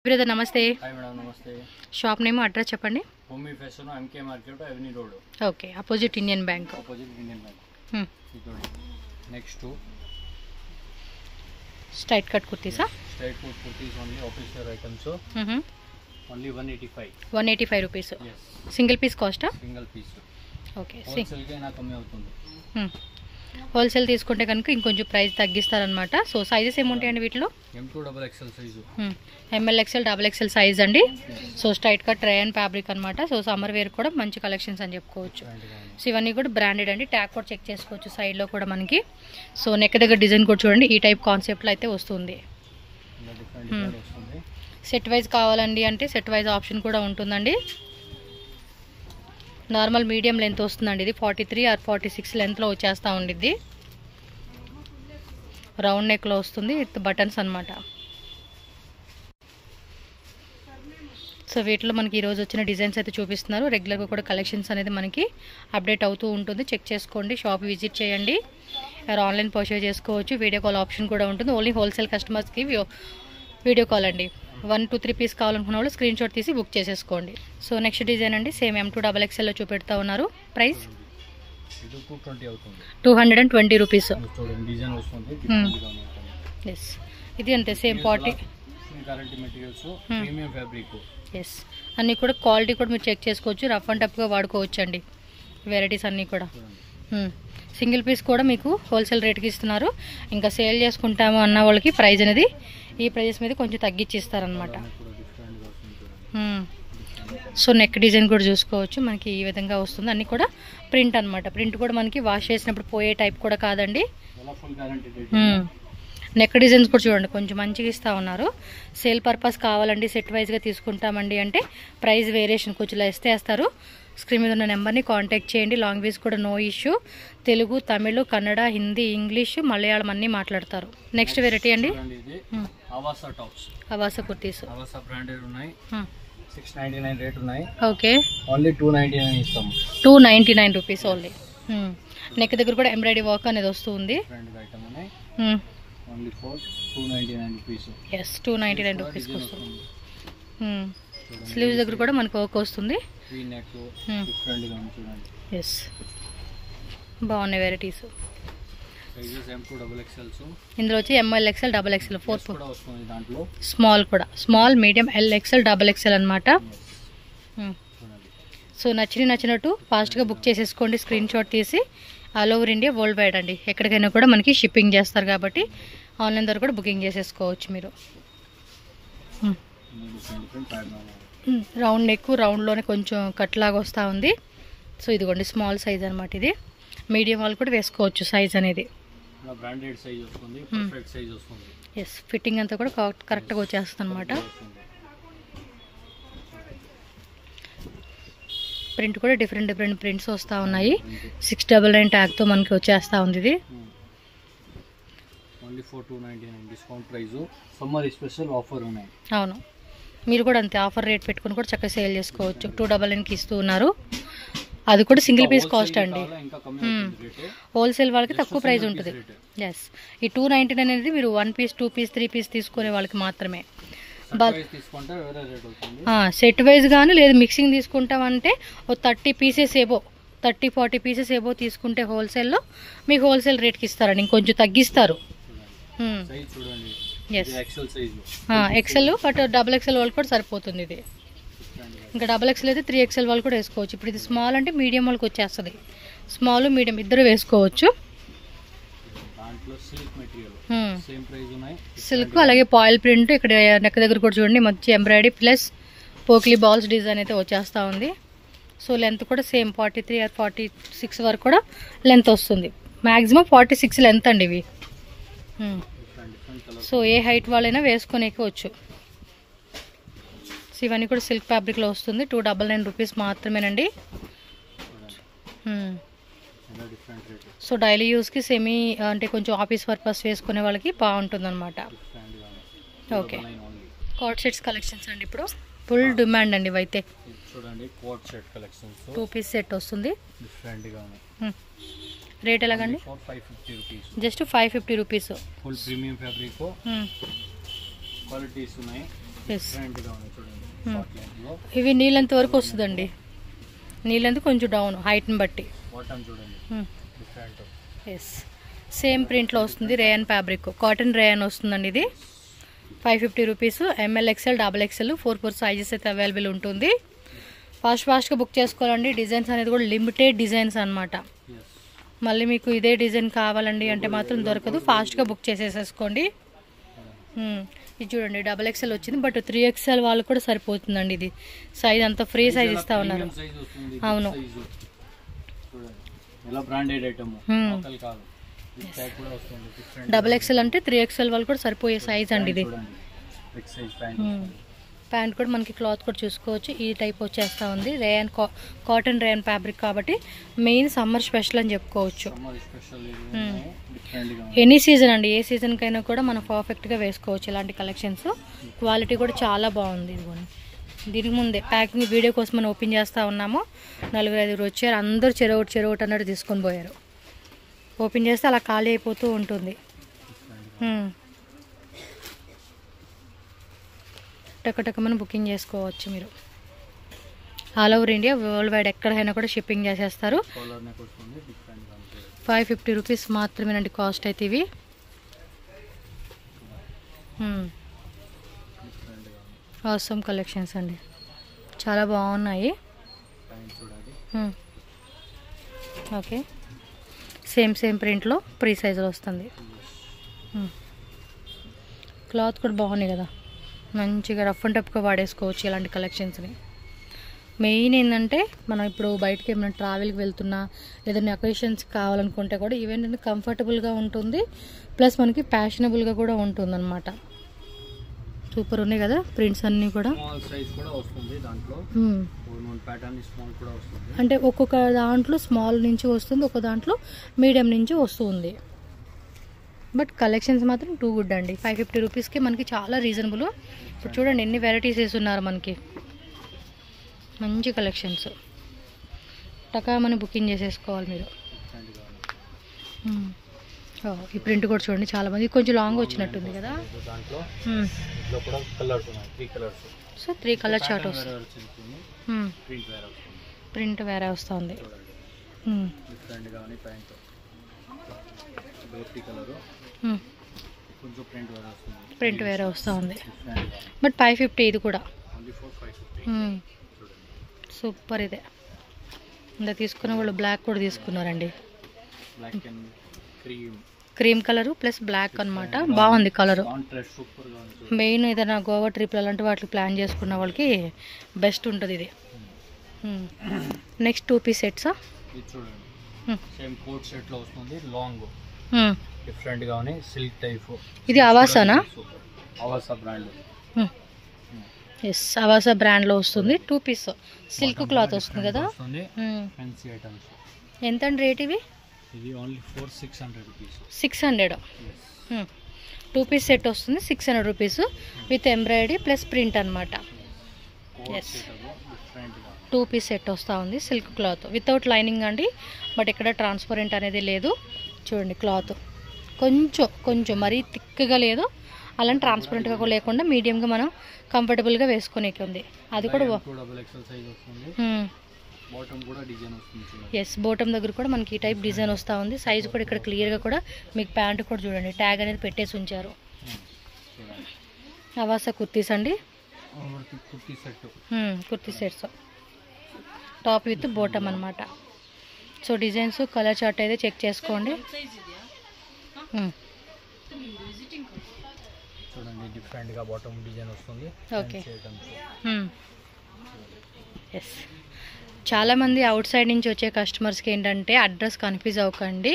Brother నమస్తే. Hi madam నమస్తే. Shop name address చెప్పండి. Homie fashion MK market avenue road. Okay, opposite Indian bank. Opposite Indian bank. Next straight cut కుర్తీసా? Straight cut kurtis only official items. Only 185. 185 rupees. yes. Single piece కాస్టా? Single piece. Okay, wholesale కే నా కమ్మి అవుతుంది. Wholesale తీసుకుంటే కనుక ఇంకొంచెం price తగ్గిస్తారనమాట. సో సైజెస్ ఏముంటాయండి వీటిలో? M2 double XL size. ML XL double XL size అండి. So straight cut rayon fabric అనమాట. సో సమ్మర్ వేర్ కూడా మంచి కలెక్షన్స్ అని చెప్పుకోవచ్చు. సో ఇవన్నీ కూడా బ్రాండెడ్ అండి. ట్యాగ్ కూడా చెక్ చేసుకోవచ్చు సైడ్లో కూడా మనకి. సో నెక్ దగ్గర డిజైన్ కూడా చూడండి, ఈ టైప్ కాన్సెప్ట్లో అయితే వస్తుంది. సెట్ వైజ్ కావాలండి అంటే సెట్ వైజ్ ఆప్షన్ కూడా ఉంటుందండి. నార్మల్ మీడియం లెంత్ వస్తుందండి. ఇది 43 ఆర్ 46 లెంత్లో వచ్చేస్తూ ఉండిద్ది. రౌండ్ నెక్లో వస్తుంది విత్ బటన్స్ అనమాట. సో వీటిలో మనకి ఈరోజు వచ్చిన డిజైన్స్ అయితే చూపిస్తున్నారు. రెగ్యులర్గా కూడా కలెక్షన్స్ అనేది మనకి అప్డేట్ అవుతూ ఉంటుంది. చెక్ చేసుకోండి, షాప్ విజిట్ చేయండి, ఆన్లైన్ పర్చేజ్ చేసుకోవచ్చు. వీడియో కాల్ ఆప్షన్ కూడా ఉంటుంది. ఓన్లీ హోల్సేల్ కస్టమర్స్కి వీడియో కాల్ అండి. 1 to 3 పీస్ కావాలనుకున్న వాళ్ళు స్క్రీన్ షాట్ తీసి బుక్ చేసేసుకోండి. సో నెక్స్ట్ డిజైన్ అండి, సేమ్ M2 డబల్ XLలో చూపెడతా ఉన్నారు. Price 220 rupees. ఎస్, ఇది అంతే సేమ్ 40. ఎస్, అన్నీ కూడా క్వాలిటీ కూడా మీరు చెక్ చేసుకోవచ్చు. రఫ్ అండ్ టఫ్గా వాడుకోవచ్చు అండి వెరైటీస్ అన్నీ కూడా. సింగిల్ పీస్ కూడా మీకు హోల్సేల్ రేట్కి ఇస్తున్నారు. ఇంకా సేల్ చేసుకుంటాము అన్న వాళ్ళకి ప్రైస్ అనేది ఈ ప్రైజెస్ మీద కొంచెం తగ్గించి ఇస్తారనమాట. సో నెక్ డిజైన్ కూడా చూసుకోవచ్చు, మనకి ఈ విధంగా వస్తుంది. అన్నీ కూడా ప్రింట్ అనమాట. ప్రింట్ కూడా మనకి వాష్ చేసినప్పుడు పోయే టైప్ కూడా కాదండి. నెక్ డిజైన్స్ కూడా చూడండి, కొంచెం మంచిగా ఇస్తూ ఉన్నారు. సేల్ పర్పస్ కావాలండి, సెట్ వైజ్గా తీసుకుంటామండి అంటే ప్రైస్ వేరియేషన్ కొంచెం వేస్తారు. స్క్రీన్ మీద ఉన్న నెంబర్ని కాంటాక్ట్ చేయండి. లాంగ్వేజ్ కూడా no issue. Telugu, Tamil, Kannada, Hindi, English, Malayalam అన్నీ మాట్లాడతారు. నెక్స్ట్ వెరైటీ అండి అవాసా కుర్తీస్. అవాసా బ్రాండెడ్ ఉన్నాయి. 699 రేట్ ఉన్నాయి. ఓకే, ఓన్లీ 299 ఇస్తాము. 299 రూపీస్ ఓన్లీ. నెక్ దగ్గర కూడా ఎంబ్రాయిడరీ వర్క్ అనేది వస్తుంది. Only for 299 rupees. ఎస్, 299 రూపీస్కి వస్తుంది. స్లీవ్స్ దగ్గర కూడా మనకు వర్క్ వస్తుంది. ఎస్, బాగున్నాయి వెరైటీస్. ఇందులో వచ్చి ML XL double XL 4 small కూడా, small, medium, LXL double XL అనమాట. సో నచ్చినట్టు ఫాస్ట్గా బుక్ చేసేసుకోండి. స్క్రీన్ షాట్ తీసి all over India, worldwide అండి. ఎక్కడికైనా కూడా మనకి షిప్పింగ్ చేస్తారు కాబట్టి ఆన్లైన్ ద్వారా కూడా బుకింగ్ చేసేసుకోవచ్చు మీరు. రౌండ్ నెక్, రౌండ్లోనే కొంచెం కట్ లాగా వస్తూ ఉంది. సో ఇదిగోండి స్మాల్ సైజ్ అనమాట. ఇది మీడియం వాళ్ళు కూడా వేసుకోవచ్చు సైజ్ అనేది. ఎస్, ఫిట్టింగ్ అంతా కూడా కరెక్ట్గా వచ్చేస్తుంది అనమాట. ప్రింట్ కూడా డిఫరెంట్ ప్రింట్స్ వస్తూ ఉన్నాయి. 699 ట్యాగ్తో మనకి వచ్చేస్తూ ఉంది. ఇది అవును, మీరు కూడా అంతే ఆఫర్ రేట్ పెట్టుకుని కూడా చక్కగా సేల్ చేసుకోవచ్చు. 299కి ఇస్తూ ఉన్నారు. అది కూడా సింగిల్ పీస్ కాస్ట్ అండి. హోల్సేల్ వాళ్ళకి తక్కువ ప్రైస్ ఉంటుంది. ఎస్, ఈ 299 అనేది మీరు 1 పీస్, 2 పీస్, 3 పీస్ తీసుకునే వాళ్ళకి మాత్రమే. సెట్ వైజ్ కానీ లేదు మిక్సింగ్ తీసుకుంటామంటే ఓ 30 పీసెస్ ఏవో, 30-40 పీసెస్ ఏవో తీసుకుంటే హోల్సేల్లో మీకు హోల్సేల్ రేట్కి ఇస్తారండి, ఇంకొంచెం తగ్గిస్తారు. XL బట్ డబుల్ XL వాళ్ళు కూడా సరిపోతుంది. ఇది ఇంకా డబుల్ XL అయితే 3XL వాళ్ళు కూడా వేసుకోవచ్చు. ఇప్పుడు ఇది స్మాల్ అంటే మీడియం వాళ్ళకి వచ్చేస్తుంది. స్మాల్, మీడియం ఇద్దరు వేసుకోవచ్చు. సిల్క్ అలాగే పాయిల్ ప్రింట్. ఇక్కడ నెక్ దగ్గర కూడా చూడండి మంచి ఎంబ్రాయిడరీ ప్లస్ పోక్లీ బాల్స్ డిజైన్ అయితే వచ్చేస్తూ ఉంది. సో లెంత్ కూడా సేమ్ 43 ఆర్ 46 వరకు కూడా లెంత్ వస్తుంది. మ్యాక్సిమం 46 లెంత్ అండి ఇవి. సో ఏ హైట్ వాళ్ళైనా వేసుకునేవచ్చు. సో ఇవన్నీ కూడా సిల్క్ ఫ్యాబ్రిక్లో వస్తుంది. 299 రూపీస్ మాత్రమేనండి. సో డైలీ యూస్కి సెమీ అంటే కొంచెం ఆఫీస్ పర్పస్ వేసుకునే వాళ్ళకి బాగుంటుంది అనమాట. ఓకే, కోట్ సెట్స్ కలెక్షన్స్ అండి. ఇప్పుడు ఫుల్ డిమాండ్ అండి ఇవైతే. 2 పీస్ సెట్ వస్తుంది. రేట్ ఎలాగండి? Just 550 rupees. Full premium fabric qualities ఉన్నాయి. ఎస్. డిఫరెంట్గా ఉంది చూడండి. Hmm. షార్ట్ లెంత్లో ఇవి నీళ్ళంత వరకు వస్తుందండి. నీళ్ళంత కొంచెం డౌన్ హైట్ని బట్టి. బాటమ్ చూడండి డిఫరెంట్. ఎస్, సేమ్ ప్రింట్లో వస్తుంది. రేయన్ ఫ్యాబ్రిక్, కాటన్ రేయన్ వస్తుందండి. ఇది 550 rupees. ML XL XXL 4 sizes అయితే అవైలబుల్ ఉంటుంది. ఫాస్ట్గా బుక్ చేసుకోవాలండి. డిజైన్స్ అనేది కూడా లిమిటెడ్ డిజైన్స్ అనమాట. మళ్ళీ మీకు ఇదే డిజైన్ కావాలండి అంటే మాత్రం దొరకదు. ఫాస్ట్గా బుక్ చేసేసుకోండి. ఇది చూడండి XXL వచ్చింది, బట్ 3XL వాళ్ళు కూడా సరిపోతుందండి. ఇది సైజ్ అంతా ఫ్రీ సైజ్ ఇస్తా ఉన్నారు. అవును, XXL అంటే 3XL వాళ్ళు కూడా సరిపోయే సైజ్ అండి ఇది. ప్యాంట్ కూడా మనకి క్లాత్ కూడా చూసుకోవచ్చు. ఈ టైప్ వచ్చేస్తా ఉంది. రేయన్ కాటన్ రేయన్ ఫ్యాబ్రిక్ కాబట్టి మెయిన్ సమ్మర్ స్పెషల్ అని చెప్పుకోవచ్చు. ఎనీ సీజన్ అండి, ఏ సీజన్కైనా కూడా మనం పర్ఫెక్ట్గా వేసుకోవచ్చు ఇలాంటి కలెక్షన్స్. క్వాలిటీ కూడా చాలా బాగుంది. ఇది కూడా దీనికి ముందే ప్యాకింగ్ వీడియో కోసం మనం ఓపెన్ చేస్తూ ఉన్నాము. 4-5 వచ్చారు, అందరూ చెరొకటి అన్నట్టు తీసుకొని పోయారు. ఓపెన్ చేస్తే అలా ఖాళీ అయిపోతూ ఉంటుంది. టకటకమని బుకింగ్ చేసుకోవచ్చు మీరు. All over India, world wide ఎక్కడైనా కూడా షిప్పింగ్ చేసేస్తారు. 550 రూపీస్ మాత్రమేనండి కాస్ట్ అయితే ఇవి. ఆసమ్ కలెక్షన్స్ అండి, చాలా బాగున్నాయి. ఓకే, సేమ్ ప్రింట్లో ప్రీ సైజులో వస్తుంది. క్లాత్ కూడా బాగున్నాయి కదా, మంచిగా రఫ్ అండ్ టఫ్గా వాడేసుకోవచ్చు ఇలాంటి కలెక్షన్స్ని. మెయిన్ ఏంటంటే మనం ఇప్పుడు బయటకి ఏమైనా ట్రావెల్కి వెళ్తున్నా లేదంటే అకేషన్స్ కావాలనుకుంటే కూడా ఈవెంట్ కంఫర్టబుల్గా ఉంటుంది, ప్లస్ మనకి ఫ్యాషనబుల్గా కూడా ఉంటుంది అనమాట. సూపర్ ఉన్నాయి కదా ప్రింట్స్ అన్నీ కూడా. అంటే ఒక్కొక్క దాంట్లో స్మాల్ నుంచి వస్తుంది, ఒక్కొక్క దాంట్లో మీడియం నుంచి వస్తుంది. బట్ కలెక్షన్స్ మాత్రం టూ గుడ్ అండి. 550 రూపీస్కి మనకి చాలా రీజనబుల్. ఇప్పుడు చూడండి ఎన్ని వెరైటీస్ వేస్తున్నారు మనకి, మంచి కలెక్షన్స్. టకామని బుకింగ్ చేసేసుకోవాలి మీరు. ఈ ప్రింట్ కూడా చూడండి, చాలా మంది కొంచెం లాంగ్ వచ్చినట్టుంది కదా. సో 3 కలర్ చార్ట్ వస్తుంది, ప్రింట్ వేరే వస్తుంది. ప్రింట్ వేరే వస్తూ ఉంది, బట్ 550 ఇది కూడా. సూపర్. ఇదే ఇంత తీసుకున్న వాళ్ళు బ్లాక్ కూడా తీసుకున్నారండి. క్రీమ్ కలర్ ప్లస్ బ్లాక్ అనమాట, బాగుంది కలరు. మెయిన్ ఏదైనా గోవా ట్రిప్ అలాంటి వాటికి ప్లాన్ చేసుకున్న వాళ్ళకి బెస్ట్ ఉంటుంది ఇది. Next 2 piece సెట్సా? డిఫరెంట్ గా ఉంది, సిల్క్ టైప్. ఇది అవాసానా? Avasa brand. Yes, Avasa brand లో వస్తుంది. 2 పీస్ సిల్క్ క్లాత్ వస్తుంది కదా. Fancy items. ఎంత అండి రేట్ ఇవి? ఇది ఓన్లీ 600 రూపీస్. 600. 2 పీస్ సెట్ వస్తుంది 600 rupees with embroidery plus print అనమాట. ఎస్, 2 పీస్ సెట్ వస్తూ ఉంది. సిల్క్ క్లాత్ వితౌట్ లైనింగ్ అండి, బట్ ఇక్కడ ట్రాన్స్పరెంట్ అనేది లేదు. చూడండి క్లాత్ కొంచెం మరీ థిక్గా లేదు, అలాంటి ట్రాన్స్పరెంట్గా కూడా లేకుండా మీడియంగా మనం కంఫర్టబుల్గా వేసుకునేకి ఉంది. అది కూడా ఎస్, బోటం దగ్గర కూడా మనకి ఈ టైప్ డిజైన్ వస్తూ ఉంది. సైజ్ కూడా ఇక్కడ క్లియర్గా కూడా మీకు ప్యాంట్ కూడా చూడండి ట్యాగ్ అనేది పెట్టేసి ఉంచారు. అవాసా కుర్తీస్ అండి, kurti sets top with bottom అనమాట. సో డిజైన్స్ కలర్ చార్ట్ అయితే చెక్ చేసుకోండి. చూడండి డిఫరెంట్ గా బాటమ్ డిజైన్ వస్తుంది. ఓకే. ఎస్, చాలామంది అవుట్ సైడ్ నుంచి వచ్చే కస్టమర్స్కి ఏంటంటే అడ్రస్ కన్ఫ్యూజ్ అవ్వకండి.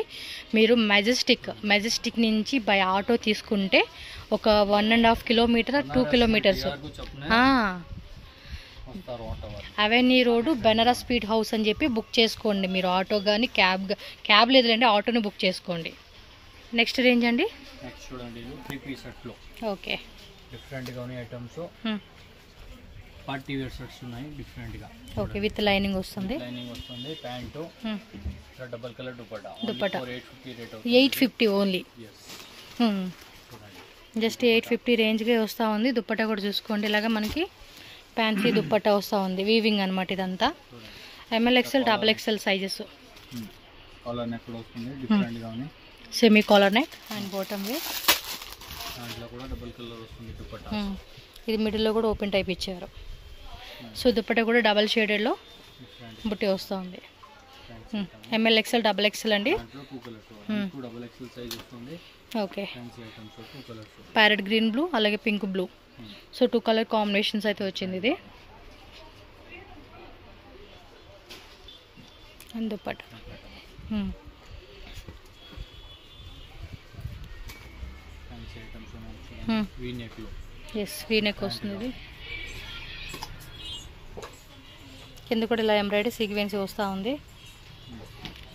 మీరు మెజెస్టిక్ నుంచి బై ఆటో తీసుకుంటే ఒక 1.5 kilometer 2 kilometers avenue road Benares speed house అని చెప్పి బుక్ చేసుకోండి మీరు. ఆటో కానీ క్యాబ్ లేదంటే ఆటోని బుక్ చేసుకోండి. నెక్స్ట్ రేంజ్ అండి, నెక్స్ట్ చూడండి 3 పీస్ సెట్ లో ఓకే డిఫరెంట్ గా ఉన్నాయి ఐటమ్స్. పార్టీ వేర్ సెట్స్ ఉన్నాయి డిఫరెంట్ గా. ఓకే, విత్ లైనింగ్ వస్తుంది. లైనింగ్ వస్తుంది, pant, double colour dupatta. 850 rate. 850 only. Just 850 రేంజ్గా వస్తూ ఉంది. దుప్పట్టా కూడా చూసుకోండి, ఇలాగా మనకి ఫ్యాన్సీ దుప్పట్టా వస్తూ ఉంది. వీవింగ్ అనమాట ఇదంతా. ML XL XXL సైజెస్. కాలర్ నెక్ కూడా వస్తుంది డిఫరెంట్ గా ఉంది. Semi collar neck and bottom wear. దాంట్లో కూడా డబుల్ కలర్ వస్తుంది దుపట్టా. ఇది మిడిల్లో కూడా ఓపెన్ టైప్ ఇచ్చారు. సో దుపట్టా కూడా డబల్ షేడెడ్లో బుట్టి వస్తూ ఉంది. ML XL XXL అండి. ఓకే, ప్యారెట్ గ్రీన్ బ్లూ అలాగే pink blue. So 2 colour combinations అయితే వచ్చింది ఇది. And dupatta yes V neck వస్తుంది. ఇది కింద కూడా ఇలా ఎంబ్రాయిడరీ సీక్వెన్స్ వస్తూ ఉంది.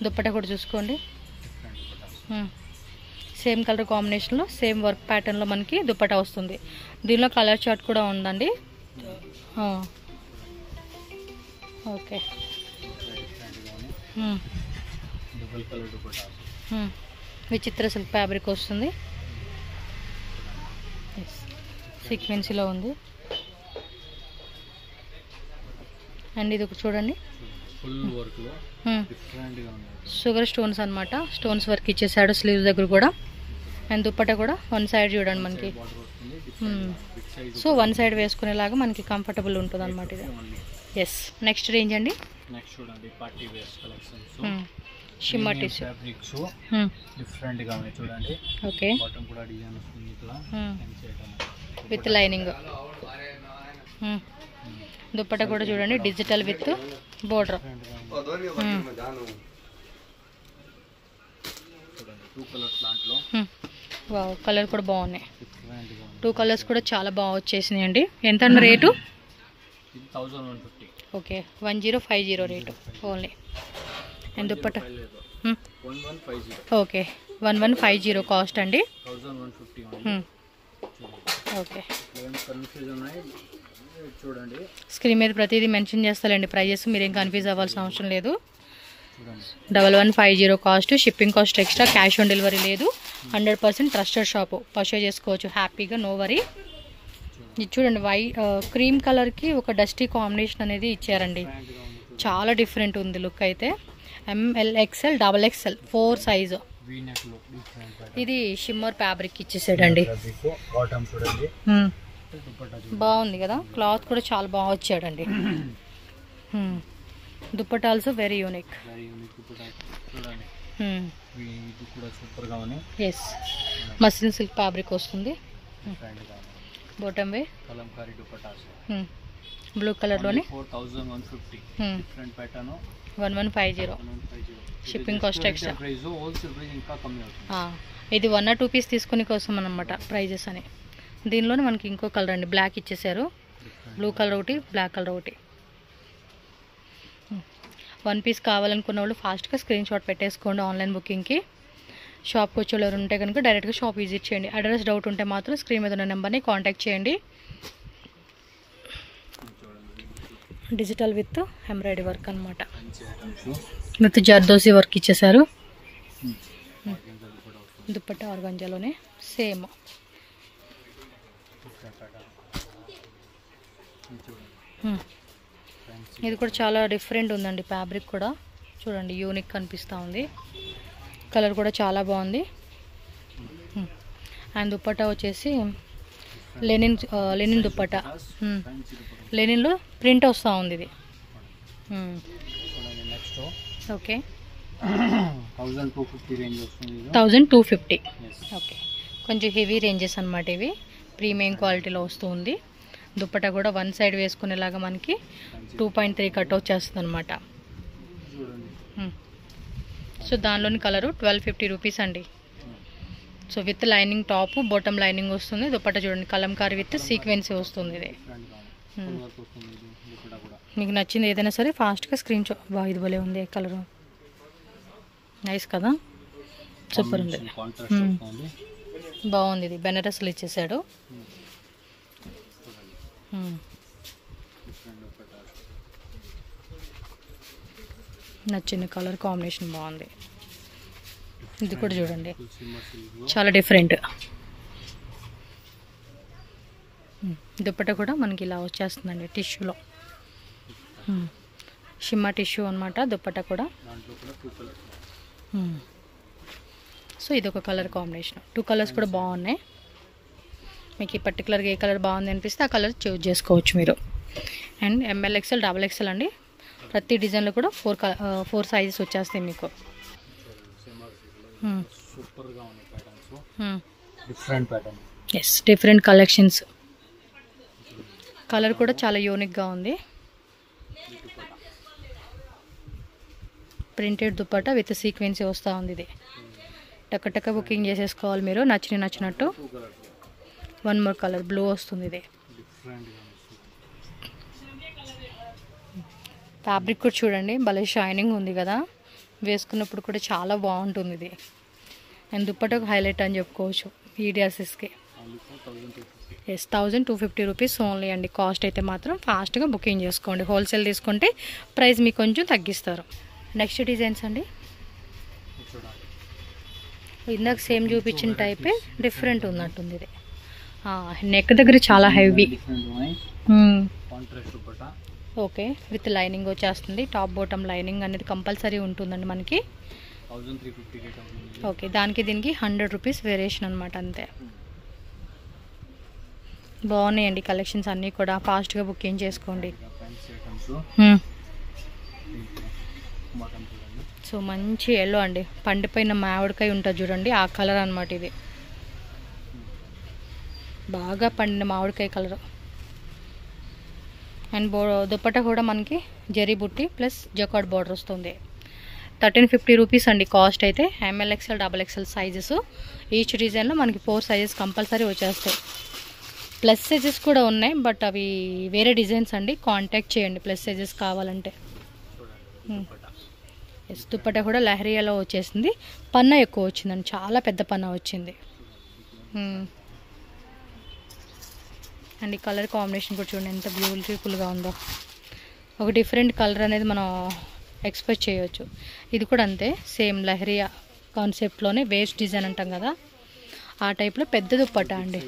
దుప్పట్టా కూడా చూసుకోండి, సేమ్ కలర్ కాంబినేషన్లో సేమ్ వర్క్ ప్యాటర్న్లో మనకి దుప్పట్టా వస్తుంది. దీనిలో కలర్ చార్ట్ కూడా ఉందండి. ఓకే, విచిత్ర సిల్క్ ఫ్యాబ్రిక్ వస్తుంది, సీక్వెన్సీలో ఉంది. అండ్ ఇది చూడండి, షుగర్ స్టోన్స్ అనమాట. స్టోన్స్ వర్క్ ఇచ్చేసాడు స్లీవ్స్ దగ్గర కూడా. అండ్ దుప్పట్టా కూడా 1 సైడ్ చూడండి మనకి. సో 1 సైడ్ వేసుకునేలాగా మనకి కంఫర్టబుల్ ఉంటుంది అనమాట ఇది. ఎస్, నెక్స్ట్ రేంజ్ అండి. నెక్స్ట్ చూడండి party wears collections. Shimmer tissue different గా ఉంది చూడండి. ఓకే, బాటమ్ కూడా డిజైన్ వస్తుంది ఇట్లా విత్ లైనింగ్. దుప్పట్టా కూడా చూడండి digital with border. Wow, colour కూడా బాగున్నాయి. 2 కలర్స్ కూడా చాలా బాగా వచ్చేసినాయి అండి. ఎంత అన్న rate? 1150. Okay, 1050 rate only. And dupatta 1150. Okay, 1150 cost అండి. 1150. ఓకే, చూడండి స్క్రీన్ మీద ప్రతిదీ మెన్షన్ చేస్తారండి ప్రైజెస్, మీరేం కన్ఫ్యూజ్ అవ్వాల్సిన అవసరం లేదు. 1150 cost. Shipping cost extra. Cash on delivery లేదు. 100% ట్రస్టెడ్ షాపు, పర్చేజ్ చేసుకోవచ్చు హ్యాపీగా, నో వరీ. ఇది చూడండి, క్రీమ్ కలర్కి ఒక డస్టీ కాంబినేషన్ అనేది ఇచ్చారండి. చాలా డిఫరెంట్ ఉంది లుక్ అయితే. ML XL XXL 4 size. ఇది షిమ్మర్ ఫ్యాబ్రిక్ ఇచ్చేసాడండి. బాగుంది కదా, క్లాత్ కూడా చాలా బాగా వచ్చాడండి. Dupatta also very unique. Yes, muslin silk fabric వస్తుంది. బాటమ్ వే బ్లూ కలర్లోనే 1150. Shipping cost extra. ఇది 1 or 2 పీస్ తీసుకునే కోసం అనమాట ప్రైజెస్ అని. దీనిలోనే మనకి ఇంకో కలర్ అండి, బ్లాక్ ఇచ్చేసారు. బ్లూ కలర్ ఒకటి, బ్లాక్ కలర్ ఒకటి. 1 పీస్ కావాలనుకున్న వాళ్ళు ఫాస్ట్గా స్క్రీన్ షాట్ పెట్టేసుకోండి ఆన్లైన్ బుకింగ్కి. షాప్కి వచ్చేవాళ్ళు ఉంటే కనుక డైరెక్ట్గా షాప్ విజిట్ చేయండి. అడ్రస్ డౌట్ ఉంటే మాత్రం స్క్రీన్ మీద ఉన్న నెంబర్ని కాంటాక్ట్ చేయండి. డిజిటల్ విత్ ఎంబ్రాయిడరీ వర్క్ అనమాట. విత్ జర్దోసి వర్క్ ఇచ్చేసారు. దుప్పట్టా ఆర్గాంజాలోనే సేమ్. ఇది కూడా చాలా డిఫరెంట్ ఉందండి ఫ్యాబ్రిక్ కూడా. చూడండి, యూనిక్ కనిపిస్తూ ఉంది. కలర్ కూడా చాలా బాగుంది. అండ్ దుప్పట్టా వచ్చేసి లెనిన్ దుప్పట్టా. లెనిన్లో ప్రింట్ వస్తూ ఉంది ఇది. ఓకే, 1250. ఓకే, కొంచెం హెవీ రేంజెస్ అనమాట ఇవి. ప్రీమియం క్వాలిటీలో వస్తుంది. దుప్పట్టా కూడా 1 సైడ్ వేసుకునేలాగా మనకి 2.3 కట్ వచ్చేస్తుంది అనమాట. సో దానిలోని కలరు 1250 రూపీస్ అండి. So with lining top, bottom lining వస్తుంది. దుప్పట్టా చూడండి కలంకారీ విత్ సీక్వెన్సీ వస్తుంది ఇది. మీకు నచ్చింది ఏదైనా సరే ఫాస్ట్గా స్క్రీన్ షాట్. బాగా ఇది భలే ఉంది కలరు, నైస్ కదా, సూపర్ ఉంది, బాగుంది. ఇది బెనారస్లు ఇచ్చేసాడు. నచ్చిన కలర్ కాంబినేషన్ బాగుంది. ఇది కూడా చూడండి చాలా డిఫరెంట్. దుప్పట కూడా మనకి ఇలా వచ్చేస్తుందండి టిష్యూలో. షిమ్మా టిష్యూ అనమాట దుప్పట కూడా. సో ఇది ఒక కలర్ కాంబినేషన్. 2 కలర్స్ కూడా బాగున్నాయి. మీకు ఈ పర్టికులర్గా ఏ కలర్ బాగుంది అనిపిస్తే ఆ కలర్ చూజ్ చేసుకోవచ్చు మీరు. అండ్ ML XL XXL అండి. ప్రతి డిజైన్లో కూడా 4 సైజెస్ వచ్చేస్తాయి మీకు. Yes, different collections. కలర్ కూడా చాలా యూనిక్గా ఉంది. ప్రింటెడ్ దుప్పట విత్ సీక్వెన్సీ వస్తూ ఉంది. ఇది టక్క బుకింగ్ చేసేసుకోవాలి మీరు నచ్చినట్టు. 1 మోర్ కలర్ బ్లూ వస్తుంది. ఇది ఫ్యాబ్రిక్ కూడా చూడండి భలే షైనింగ్ ఉంది కదా, వేసుకున్నప్పుడు కూడా చాలా బాగుంటుంది ఇది. అండ్ దుప్పటకు హైలైట్ అని చెప్పుకోవచ్చు ఈ డ్రెస్సెస్కి. ఎస్, 1250 రూపీస్ ఓన్లీ అండి. కాస్ట్ అయితే మాత్రం ఫాస్ట్గా బుకింగ్ చేసుకోండి. హోల్సేల్ తీసుకుంటే ప్రైస్ మీకు కొంచెం తగ్గిస్తారు. నెక్స్ట్ డిజైన్స్ అండి. ఇందాక సేమ్ చూపించిన టైపే డిఫరెంట్ ఉన్నట్టుంది. ఇది నెక్ దగ్గర చాలా హెవీ. ఓకే, విత్ లైనింగ్ వచ్చేస్తుంది. టాప్ బాటమ్ లైనింగ్ అనేది కంపల్సరీ ఉంటుందండి మనకి. ఓకే, దానికి దీనికి 100 రూపీస్ వేరియేషన్ అనమాట, అంతే. బాగున్నాయండి కలెక్షన్స్ అన్నీ కూడా. ఫాస్ట్గా బుకింగ్ చేసుకోండి. సో మంచి ఎల్లో అండి, పండిపోయిన మామిడికాయ ఉంటుంది చూడండి, ఆ కలర్ అనమాట ఇది. బాగా పండిన మామిడికాయ కలర్. అండ్ దుప్పట కూడా మనకి జరీ బుట్టి ప్లస్ జకార్డ్ బార్డర్ వస్తుంది. 1350 రూపీస్ అండి కాస్ట్ అయితే. ML XL XXL sizes. Each డిజైన్లో మనకి 4 సైజెస్ కంపల్సరీ వచ్చేస్తాయి. ప్లస్ సైజెస్ కూడా ఉన్నాయి, బట్ అవి వేరే డిజైన్స్ అండి. కాంటాక్ట్ చేయండి ప్లస్ సైజెస్ కావాలంటే. ఎస్, దుప్పట కూడా లహరియాలో వచ్చేసింది. పన్నా ఎక్కువ వచ్చిందండి, చాలా పెద్ద పన్నా వచ్చింది. అండ్ ఈ కలర్ కాంబినేషన్ కూడా చూడండి ఎంత బ్యూటిఫుల్గా ఉందో. ఒక డిఫరెంట్ కలర్ అనేది మనం ఎక్స్పెక్ట్ చేయవచ్చు. ఇది కూడా అంతే, సేమ్ లహరియా కాన్సెప్ట్లోనే వేస్ట్ డిజైన్ అంటాం కదా, ఆ టైప్లో పెద్ద దుప్పట అండి.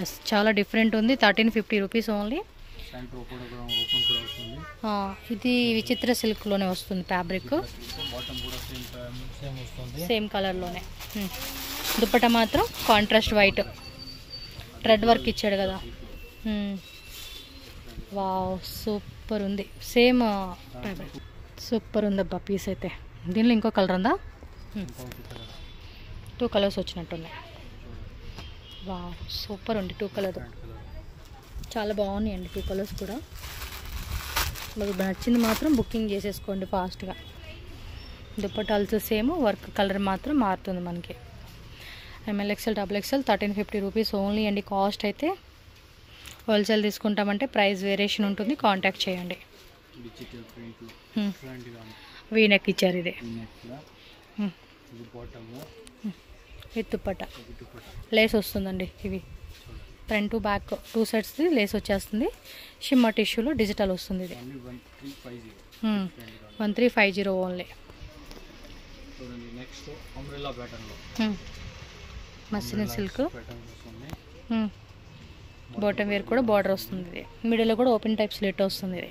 ఎస్, చాలా డిఫరెంట్ ఉంది. 1350 రూపీస్ ఓన్లీ. ఇది విచిత్ర సిల్క్లోనే వస్తుంది ఫ్యాబ్రిక్, సేమ్ కలర్లోనే. దుప్పట మాత్రం కాంట్రాస్ట్ వైట్, థ్రెడ్ వర్క్ ఇచ్చాడు కదా. వావ్, సూపర్ ఉంది. సేమ్ ఫ్యాబ్రిక్, సూపర్ ఉందబ్బా పీస్ అయితే. దీనిలో ఇంకో కలర్ ఉందా? 2 కలర్స్ వచ్చినట్టున్నాయి. వావ్, సూపర్ ఉంది. 2 కలర్ చాలా బాగున్నాయండి. 2 కలర్స్ కూడా. మీకు నచ్చింది మాత్రం బుకింగ్ చేసేసుకోండి ఫాస్ట్గా. Dupatta also same, work colour మాత్రం మారుతుంది మనకి. ML XL XXL 1350 rupees only అండి కాస్ట్ అయితే. హోల్సేల్ తీసుకుంటామంటే ప్రైస్ వేరియేషన్ ఉంటుంది, కాంటాక్ట్ చేయండి. వీనెక్ ఇచ్చారు ఇది. విత్ దుప్పట లేస్ వస్తుందండి. ఇవి ఫ్రంట్ టు బ్యాక్ 2 సైడ్స్ది లేస్ వచ్చేస్తుంది. షిమ్మా టిష్యూలో డిజిటల్ వస్తుంది. ఇది 1350 only. Muslin silk bottom wear కూడా బార్డర్ వస్తుంది. ఇది మిడిల్లో కూడా ఓపెన్ టైప్ స్లిట్ వస్తుంది. ఇది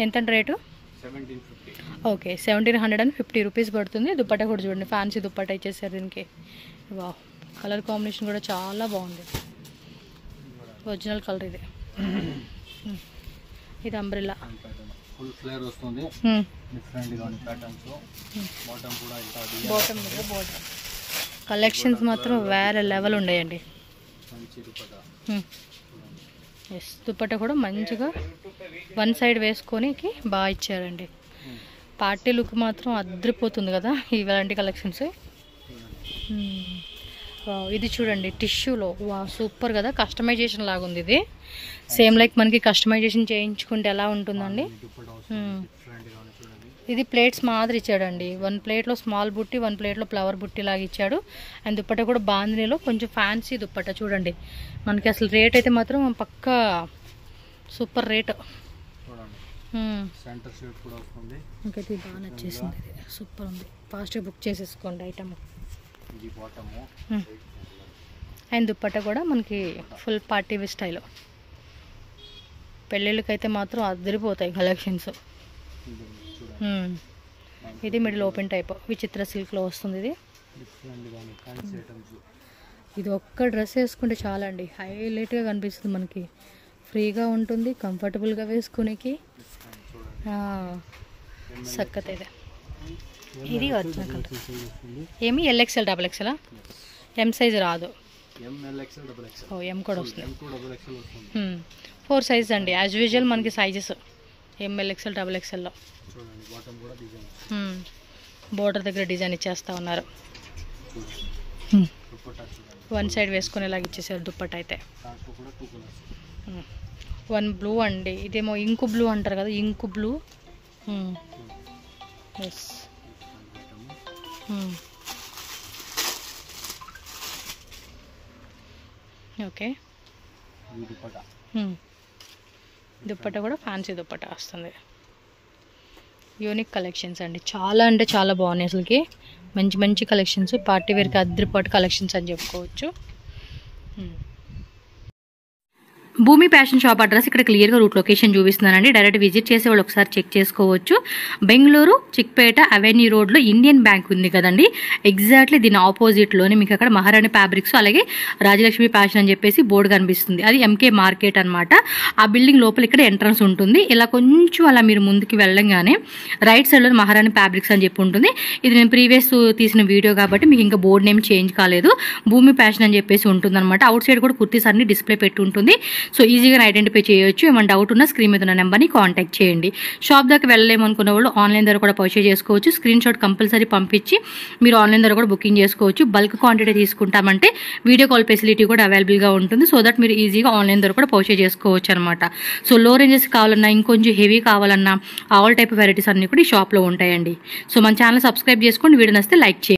ఎంత రేటు? ఓకే, 1750 రూపీస్ పడుతుంది. దుప్పట కూడా చూడండి, ఫ్యాన్సీ దుప్పట ఇచ్చేసారు దీనికి. వా, కలర్ కాంబినేషన్ కూడా చాలా బాగుంది. ఒరిజినల్ కలర్ ఇది. ఇది అంబ్రెల్లా బాటమ్ మీద బార్డర్. కలెక్షన్స్ మాత్రం వేరే లెవెల్ ఉన్నాయండి. ఎస్, దుప్పట కూడా మంచిగా 1 సైడ్ వేసుకొనికి బాగా ఇచ్చారండి. పార్టీ లుక్ మాత్రం అద్రిపోతుంది కదా ఇలాంటి కలెక్షన్స్. ఇది చూడండి టిష్యూలో. వా, సూపర్ కదా, కస్టమైజేషన్ లాగా ఉంది ఇది. సేమ్ లైక్ మనకి కస్టమైజేషన్ చేయించుకుంటే ఎలా ఉంటుందండి. ఇది ప్లేట్స్ మాదిరి ఇచ్చాడండి. 1 ప్లేట్లో స్మాల్ బుట్టి, 1 ప్లేట్లో ఫ్లవర్ బుట్టి లాగా ఇచ్చాడు. అండ్ దుప్పట కూడా బాందినీలో కొంచెం ఫ్యాన్సీ దుప్పట చూడండి. మనకి అసలు రేట్ అయితే మాత్రం పక్కా సూపర్ రేట్. ఇంకైతే బాగా నచ్చేసింది, సూపర్ ఉంది. ఫాస్ట్గా బుక్ చేసేసుకోండి ఐటమ్. అండ్ దుప్పట్టా కూడా మనకి ఫుల్ పార్టీ వేర్ స్టైల్. పెళ్ళిళ్ళకైతే మాత్రం అదిరిపోతాయి కలెక్షన్స్. ఇది మిడిల్ ఓపెన్ టైప్ విచిత్ర సిల్క్లో వస్తుంది. ఇది ఒక్క డ్రెస్ వేసుకుంటే చాలా అండి, హైలైట్గా కనిపిస్తుంది మనకి. ఫ్రీగా ఉంటుంది, కంఫర్టబుల్గా వేసుకునేకి సక్కత్. ఇది వచ్చిన కలర్ ఏమి LXL XXL ఎం సైజ్ రాదు. ఓ ఎం కూడా వస్తుంది. 4 సైజ్ అండి యాజ్ యూజువల్ మనకి సైజెస్ ML XL XXLలో. బోర్డర్ దగ్గర డిజైన్ ఇచ్చేస్తూ ఉన్నారు. 1 సైడ్ వేసుకునేలాగా ఇచ్చేసారు దుప్పట్ట అయితే. 1 బ్లూ అండి, ఇదేమో ఇంకు బ్లూ అంటారు కదా, ink blue. Yes okay. Dupatta కూడా ఫ్యాన్సీ దుప్పట్ట వస్తుంది. యూనిక్ కలెక్షన్స్ అండి, చాలా అంటే చాలా బాగున్నాయి అసలుకి. మంచి మంచి కలెక్షన్స్, పార్టీ వేర్కి అద్దరిపాటు కలెక్షన్స్ అని చెప్పుకోవచ్చు. భూమి ఫ్యాషన్ షాప్ అడ్రస్ ఇక్కడ క్లియర్గా రూట్ లొకేషన్ చూపిస్తున్నానండి. డైరెక్ట్ విజిట్ చేసే వాళ్ళు ఒకసారి చెక్ చేసుకోవచ్చు. బెంగళూరు చిక్పేట అవెన్యూ రోడ్లో ఇండియన్ బ్యాంక్ ఉంది కదండి, ఎగ్జాక్ట్లీ దీని ఆపోజిట్లోనే మీకు అక్కడ మహారాణి ఫ్యాబ్రిక్స్ అలాగే రాజలక్ష్మి ఫ్యాషన్ అని చెప్పేసి బోర్డు కనిపిస్తుంది. అది MK మార్కెట్ అనమాట. ఆ బిల్డింగ్ లోపల ఇక్కడ ఎంట్రన్స్ ఉంటుంది. ఇలా కొంచెం అలా మీరు ముందుకు వెళ్ళంగానే రైట్ సైడ్లో మహారాణి ఫ్యాబ్రిక్స్ అని చెప్పి ఉంటుంది. ఇది నేను ప్రీవియస్ తీసిన వీడియో కాబట్టి మీకు ఇంకా బోర్డు నేమ్ చేంజ్ కాలేదు. భూమి ఫ్యాషన్ అని చెప్పేసి ఉంటుంది అనమాట. అవుట్ సైడ్ కూడా కుర్తీస్ అన్ని డిస్ప్లే పెట్టి ఉంటుంది. సో ఈజీగా ఐడెంటిఫై చేయొచ్చు. ఏమైనా డౌట్ ఉన్నా స్క్రీన్ మీద ఉన్న నెంబర్ని కాంటాక్ట్ చేయండి. షాప్ దగ్గర వెళ్ళలేమనుకున్న వాళ్ళు ఆన్లైన్ ద్వారా కూడా పర్చేజ్ చేసుకోవచ్చు. స్క్రీన్ షాట్ కంపల్సరీ పంపించి మీరు ఆన్లైన్ ద్వారా కూడా బుకింగ్ చేసుకోవచ్చు. బల్క్ క్వాంటిటీ తీసుకుంటామంటే వీడియో కాల్ ఫెసిలిటీ కూడా అవైలబుల్గా ఉంటుంది. సో దట్ మీరు ఈజీగా ఆన్లైన్ ద్వారా కూడా పర్చేజ్ చేసుకోవచ్చు అనమాట. సో లో రేంజెస్ కావాలన్నా, ఇంకొంచెం హెవీ కావాలన్నా ఆల్ టైప్ వెరైటీస్ అన్నీ కూడా ఈ షాప్లో ఉంటాయండి. సో మన ఛానల్ సబ్స్క్రైబ్ చేసుకోండి. వీడియో నచ్చితే లైక్ చేయండి.